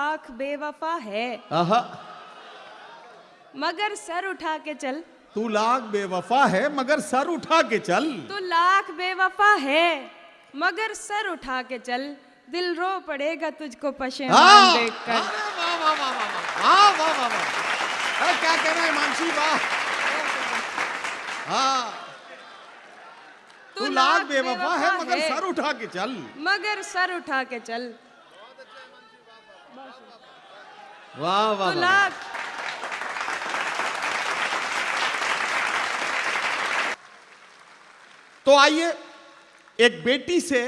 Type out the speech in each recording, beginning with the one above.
लाख बेवफा है, आहा, मगर सर उठा के चल। तू लाख बेवफा है मगर सर उठा के चल। तू लाख बेवफा है मगर सर उठा के चल, दिल रो पड़ेगा तुझको पशेमान देखकर। वाह वाह वाह वाह वाह वाह वाह, अरे क्या कहना है मानसी, वाह। हाँ, तू लाख बेवफा है मगर सर उठा के चल, मगर सर उठा के चल। वाह वाह तू वाह। लाख तो आइए एक बेटी से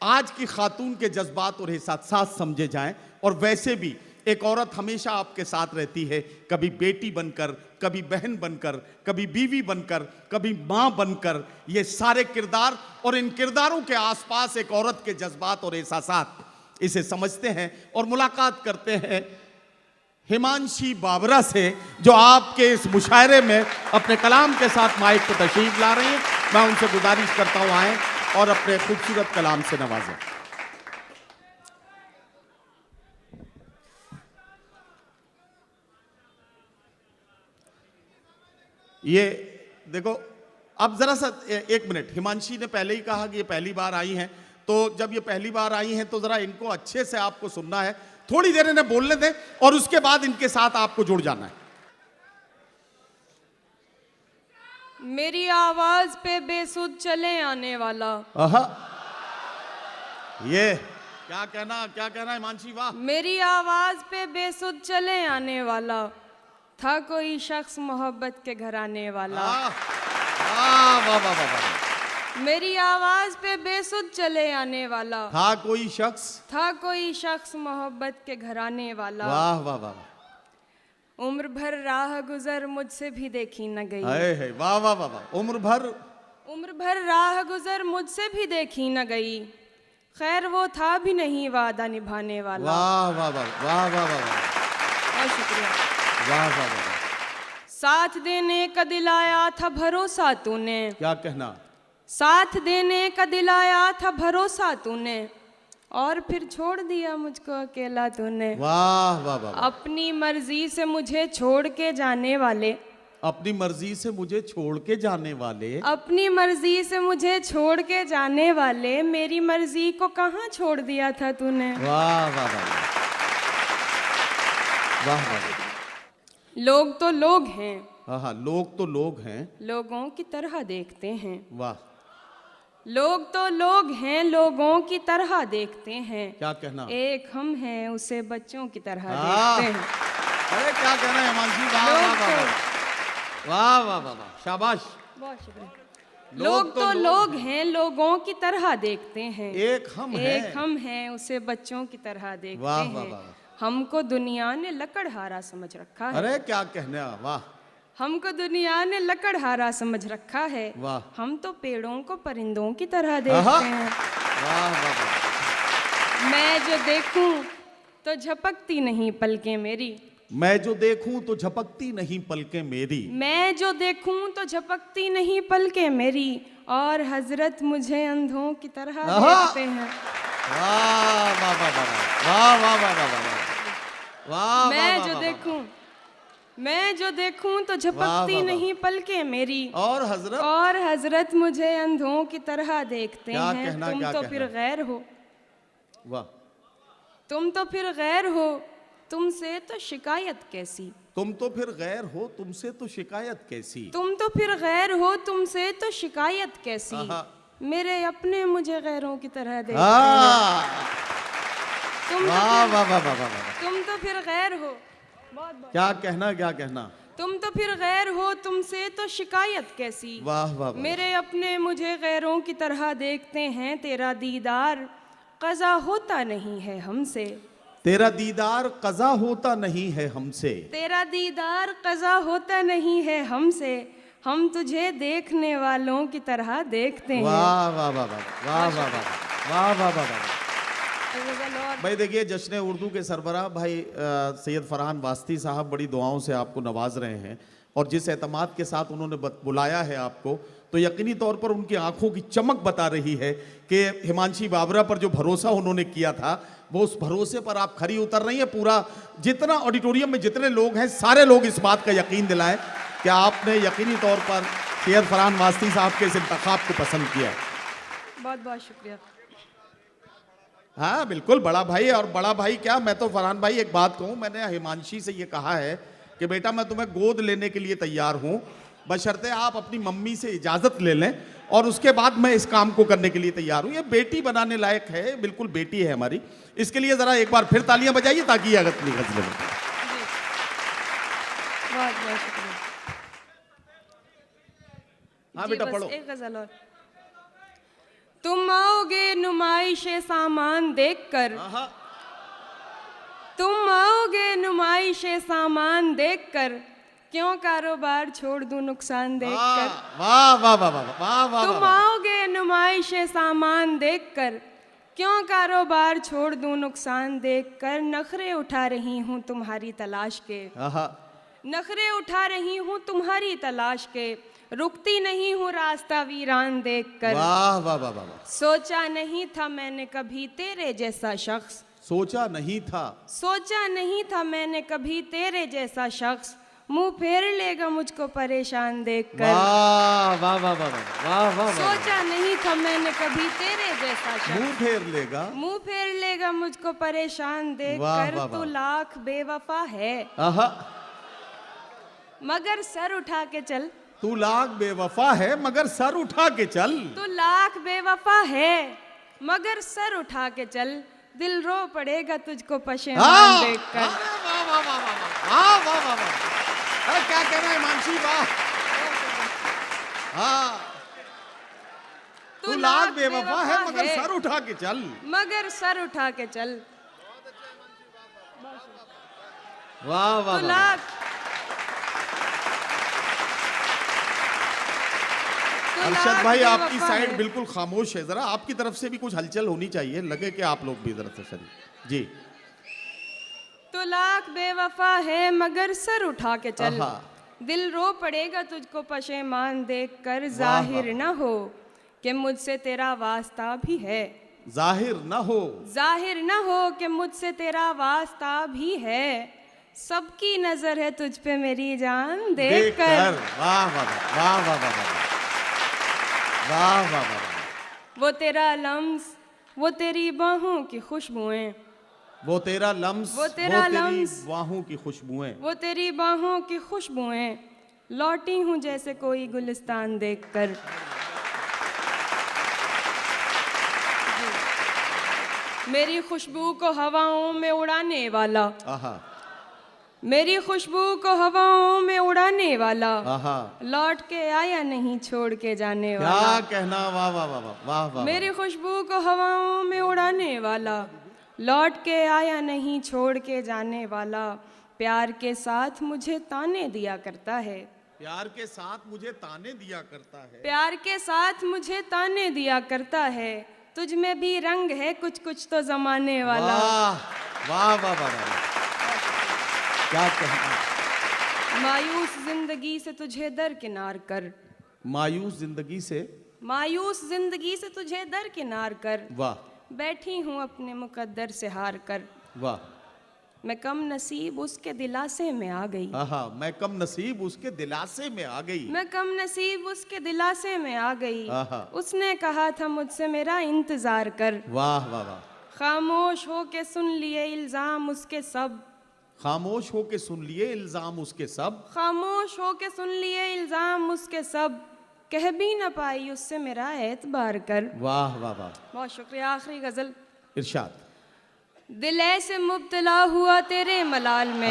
आज की खातून के जज्बात और एहसास समझे जाएं। और वैसे भी एक औरत हमेशा आपके साथ रहती है, कभी बेटी बनकर, कभी बहन बनकर, कभी बीवी बनकर, कभी मां बनकर। ये सारे किरदार और इन किरदारों के आसपास एक औरत के जज्बात और एहसास, इसे समझते हैं। और मुलाकात करते हैं हिमांशी बाबरा से, जो आपके इस मुशायरे में अपने कलाम के साथ माइक पर तशरीफ ला रही हैं। मैं उनसे गुजारिश करता हूं आए और अपने खूबसूरत कलाम से नवाजें। ये देखो, अब जरा सा एक मिनट, हिमांशी ने पहले ही कहा कि ये पहली बार आई हैं, तो जब ये पहली बार आई हैं तो जरा इनको अच्छे से आपको सुनना है, थोड़ी देर इन्हें बोलने दें और उसके बाद इनके साथ आपको जुड़ जाना है। मेरी आवाज पे बेसुध चले आने वाला। आहा, ये क्या कहना है मानसी, वाह। मेरी आवाज पे बेसुध चले आने वाला, था कोई शख्स मोहब्बत के घर आने वाला। वाह वाह वाह वाह। मेरी आवाज पे बेसुध चले आने वाला, था कोई शख्स मोहब्बत के घर आने वाला। वाह वाह वाह। उम्र भर राह गुजर मुझसे भी देखी न गई। है वाह वाह वाह वाह। उम्र भर राह गुजर मुझसे भी देखी न गई, खैर वो था भी नहीं वादा निभाने वाला। वाह वाह वाह वाह वाह वाह। बहुत शुक्रिया। वाह वाह वाह। साथ देने का दिलाया था भरोसा तूने, क्या कहना, साथ देने का दिलाया था भरोसा तूने, और फिर छोड़ दिया मुझको अकेला तूने। वाह वाह वाह। अपनी मर्जी से मुझे छोड़ के जाने वाले, अपनी मर्जी से मुझे छोड़ के जाने वाले, अपनी मर्जी से मुझे छोड़ के जाने वाले, मेरी मर्जी को कहाँ छोड़ दिया था तूने। वाह वाह वाह वाह वाह। लोग तो लोग हैं, हाँ, लोग तो लोग हैं, लोगों की तरह देखते हैं। वाह। लोग तो लोग हैं, लोगों की तरह देखते हैं। क्या कहना, एक हम हैं उसे बच्चों की तरह हाँ। देखते हैं। अरे क्या कहना है हिमांशी, वाह वाह वाह वाह वाह वाह वाह, शाबाश। बहुत शुक्रिया। लोग तो लोग हैं, लोगों की तरह देखते हैं। एक हम हैं उसे बच्चों की तरह देखते वाह, हैं। वाह, वाह। हमको दुनिया ने लकड़हारा समझ रखा है। अरे क्या कहना, वाह। हमको दुनिया ने लकड़हारा समझ रखा है, वाह। हम तो पेड़ों को परिंदों की तरह देखते हैं। वाह वाह वाह। मैं जो देखूं तो झपकती नहीं पलकें मेरी, मैं जो देखूं तो झपकती नहीं पलकें मेरी, मैं जो देखूं तो झपकती नहीं पलकें मेरी, और हजरत मुझे अंधों की तरह देखते हैं। वाह वाह वाह वाह वाह वाह वाह वाह वाह। मैं जो देखूं तो झपकती नहीं पलकें मेरी, और हजरत मुझे अंधों की तरह देखते हैं। तुम तो फिर गैर हो, वाह। तुम तो फिर गैर हो, तुमसे तो शिकायत कैसी, तुम तो फिर गैर हो, तुमसे तो शिकायत कैसी, तुम तो फिर गैर हो, तुमसे तो शिकायत कैसी, मेरे अपने मुझे गैरों की तरह देखते हैं। तुम तो फिर गैर हो, क्या कहना, तुम तो फिर गैर हो, तुमसे तो शिकायत कैसी, वाह वाह। मेरे अपने मुझे गैरों की तरह देखते हैं। तेरा दीदार क़ज़ा होता नहीं है हमसे, तेरा दीदार क़ज़ा होता नहीं है हमसे, तेरा दीदार क़ज़ा होता नहीं है हमसे, हम तुझे देखने वालों की तरह देखते हैं। वाह वाह वाह वाह वाह वाह वाह वाह वाह। भाई देखिए, जश्न उर्दू के सरबराह भाई सैयद फरहान वास्ती साहब बड़ी दुआओं से आपको नवाज रहे हैं। और जिस एतमाद के साथ उन्होंने बुलाया है आपको, तो यकीनी तौर पर उनकी आंखों की चमक बता रही है कि हिमांशी बाबरा पर जो भरोसा उन्होंने किया था, वो उस भरोसे पर आप खरी उतर रही है। पूरा जितना ऑडिटोरियम में जितने लोग हैं, सारे लोग इस बात का यकीन दिलाएं कि आपने यकीनी तौर पर शेर फरहान वास्ती साहब के इस इंतखाब को पसंद किया है। बहुत बहुत शुक्रिया। हाँ बिल्कुल, बड़ा भाई। और बड़ा भाई क्या, मैं तो फरहान भाई एक बात कहूँ, मैंने हिमांशी से ये कहा है कि बेटा मैं तुम्हें गोद लेने के लिए तैयार हूँ, बशर्ते आप अपनी मम्मी से इजाज़त ले लें, और उसके बाद मैं इस काम को करने के लिए तैयार हूँ। ये बेटी बनाने लायक है, बिल्कुल बेटी है हमारी। इसके लिए ज़रा एक बार फिर तालियां बजाइए ताकि ये अगली गज़ल में। बहुत बहुत शुक्रिया। हाँ जी, बेटा बस पढ़ो। एक गजल और। तुम आओगे नुमाइश सामान देखकर, आहा, तुम आओगे नुमाइश सामान देखकर, क्यों कारोबार छोड़ दूं नुकसान देखकर। वाह वाह वाह वाह वाह वाह तुम वाह। आओगे नुमाइश सामान देखकर, क्यों कारोबार छोड़ दूं नुकसान देखकर। नखरे उठा रही हूँ तुम्हारी तलाश के, आहा, नखरे उठा रही हूँ तुम्हारी तलाश के, रुकती नहीं हूँ रास्ता वीरान देखकर। वाह वाह वाह वाह। सोचा नहीं था मैंने कभी तेरे जैसा शख्स, सोचा नहीं था, सोचा नहीं था मैंने कभी तेरे जैसा शख्स, मुंह फेर लेगा मुझको परेशान देखकर। वाह वाह वाह वाह वाह वाह। सोचा नहीं था मैंने कभी तेरे जैसा शख्स, मुंह फेर लेगा, मुंह फेर लेगा मुझको परेशान वाह, देखकर। वाह, तू वाह। लाख बेवफा है आहा, मगर सर उठा के चल, तू लाख बेवफा है मगर सर उठा के चल। तू लाख बेवफा है मगर सर उठा के चल, दिल रो पड़ेगा तुझको पशेमान देखकर। वाह वाह वाह वाह वाह वाह वाह। अरे क्या कहना है मानसी, वाह। हाँ, तू लाख बेवफा है मगर सर उठा के चल, मगर सर उठा के चल। वाह वाह तू वाह। लाख अरशद भाई आपकी बेवफा साइड है। बिल्कुल खामोश है, जरा आपकी तरफ से भी कुछ हलचल होनी चाहिए, लगे कि आप लोग भी जरा से शरीक। जी, तू लाख बेवफा है मगर सर उठा के चल, आहा। दिल रो पड़ेगा तुझको पशेमान देखकर। वाह, जाहिर वाह। न हो कि मुझसे तेरा वास्ता भी है, जाहिर ना हो, जाहिर न हो कि मुझसे तेरा वास्ता भी है, सबकी नजर है तुझ पे मेरी जान देखकर। वाह वाह वाह वाह वाह वाह वाह वाह वाह। वो तेरा लम्स, वो तेरी बाहों की खुशबुएं, वो तेरा लम्स, वो तेरा तेरी लम्स, बाहों की खुशबुएं, वो तेरी बाहों की खुशबुएं, लौटी हूँ जैसे कोई गुलिस्तान देखकर। मेरी खुशबू को हवाओं में उड़ाने वाला, आहा मेरी खुशबू को हवाओं में उड़ाने वाला, आहा, लौट के आया नहीं छोड़ के जाने क्या वाला। कहना, वाह वाह वाह वाह वाह वाह। मेरी खुशबू को हवाओं में उड़ाने वाला, लौट के आया नहीं छोड़ के जाने वाला, प्यार के साथ मुझे ताने दिया करता है, प्यार के साथ मुझे ताने दिया करता है, प्यार के साथ मुझे ताने दिया करता है, तुझ में भी रंग है कुछ कुछ तो जमाने वाला। वाह वाह वाह वाह वाह। क्या कहना। मायूस जिंदगी से तुझे दरकिनार कर, मायूस जिंदगी से, मायूस जिंदगी से तुझे दरकिनार कर, वाह बैठी हूँ अपने मुकद्दर से हार कर, वाह। मैं कम नसीब उसके दिलासे में आ गई, आहा, मैं कम नसीब उसके दिलासे में आ गई, मैं कम नसीब उसके दिलासे में आ गई, आहा। उसने कहा था मुझसे मेरा इंतजार कर, वाह वाह वाह। खामोश हो के सुन लिए इल्जाम उसके सब, खामोश हो के सुन लिए इल्जाम उसके सब, खामोश हो के सुन लिए इल्जाम उसके सब, कह भी न पाई उससे मेरा एतबार कर। वाह वाह वाह। बहुत शुक्रिया। आखिरी गजल। इरशाद। दिल ऐसे मुब्तला हुआ तेरे मलाल में,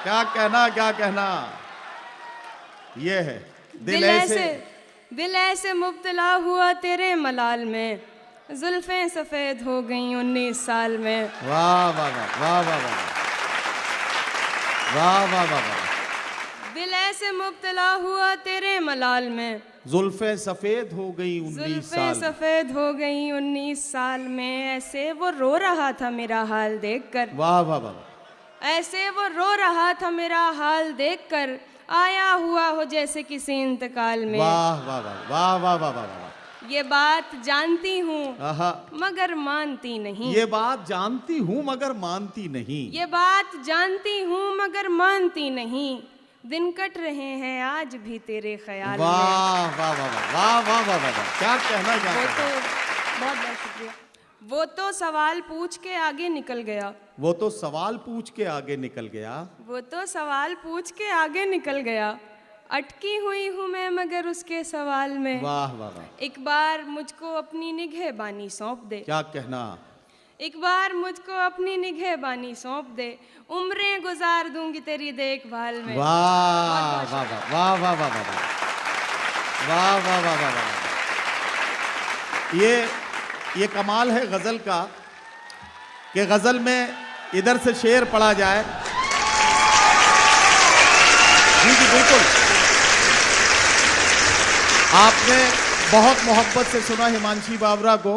क्या कहना, क्या कहना। ये है दिल ऐसे मुब्तला हुआ तेरे मलाल में, जुल्फें सफेद हो गई 19 साल में। वाह वाह वाह वाह वाह वाह वाह वाह वाह वाह। दिल ऐसे मुब्तला हुआ तेरे मलाल में, जुल्फें सफेद हो गई 19 जुल्फें साल। सफेद हो गई 19 साल में, ऐसे वो रो रहा था मेरा हाल देखकर, वाह वाह वाह। ऐसे वो रो रहा था मेरा हाल देखकर, आया हुआ हो जैसे किसी इंतकाल में। वाह वाह वाह वाह वाह वाह वाह वाह। ये बात जानती हूँ आहा, मगर मानती नहीं। ये बात जानती हूँ मगर मानती नहीं। ये बात जानती हूँ मगर मानती नहीं। दिन कट रहे हैं आज भी तेरे ख्याल में। वाह वाह वाह वाह वाह वाह वाह वाह वाह। क्या कहना वो चाहते तो हैं? बहुत बहुत शुक्रिया। वो तो सवाल पूछ के आगे निकल गया। वो तो सवाल पूछ के आगे निकल गया। वो तो सवाल पूछ के आगे निकल गया। अटकी हुई हूँ मैं मगर उसके सवाल में। वाह वाह वाह। एक बार मुझको अपनी निगहबानी सौंप दे। क्या कहना? एक बार मुझको अपनी निगहबानी सौंप दे। उम्रें गुजार दूंगी तेरी देखभाल में। वाह वाह वाह वाह वाह वाह वाह वाह वाह वाह वाह वाह। ये कमाल है गजल का कि गजल में इधर से शेर पढ़ा जाए। जी जी बिल्कुल। आपने बहुत मोहब्बत से सुना हिमांशी बाबरा को।